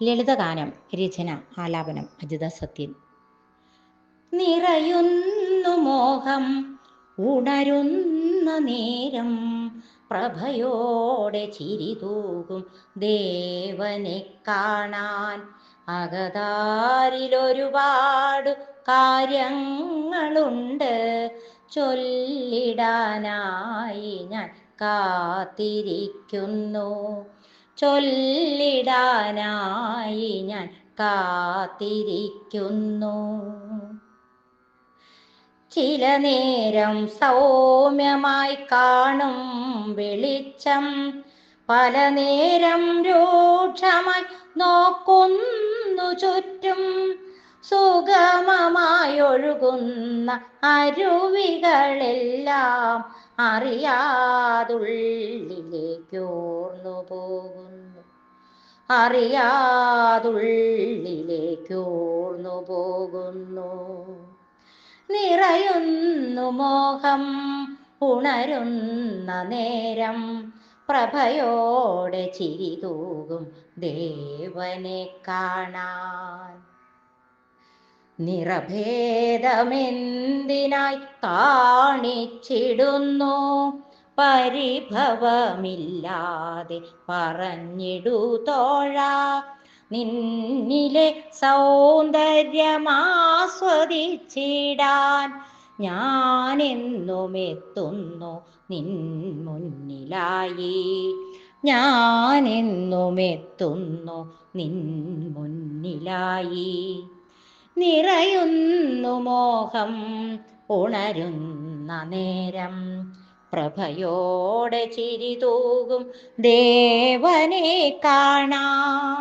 ലളിതഗാനം. രചന ആലാപനം അജിത സത്യൻ. നിറയുന്നു മോഹം ഉണരുന്ന നേരം, പ്രഭയോടെ ചിരിതൂകും ദേവനെ കാണാൻ. അകതാരിലൊരുപാടു കാര്യങ്ങളുണ്ട്, ചൊല്ലിടാനായി ഞാൻ കാത്തിരിക്കുന്നു. ചൊല്ലിടാനായി ഞാൻ കാത്തിരിക്കുന്നു. ചില നേരം സൗമ്യമായി കാണും വെളിച്ചം, പല നേരം രൂക്ഷമായി നോക്കുന്നു ചുറ്റും. സുഗമമായി ഒഴുകുന്ന അരുവികളെല്ലാം അറിയാതുള്ളിലേക്കോർന്നു പോകുന്നു, അറിയാതുള്ളിലേക്കോർന്നു പോകുന്നു. നിറയുന്നു മോഹം ഉണരുന്ന നേരം, പ്രഭയോടെ ചിരിതൂകും ദേവനെ കാണാൻ. നിറഭേദമെന്തിനായി കാണിച്ചിടുന്നു, പരിഭവമില്ലാതെ പറഞ്ഞിടൂ തോഴാ. നിന്നിലെ സൗന്ദര്യമാസ്വദിച്ചിടാൻ ഞാനെന്നുമെത്തുന്നു നിൻ മുന്നിലായി, ഞാനെന്നുമെത്തുന്നു നിൻ മുന്നിലായി. നിറയുന്നു മോഹം ഉണരുന്ന നേരം, പ്രഭയോടെ ചിരിതൂകും ദേവനെ കാണാൻ.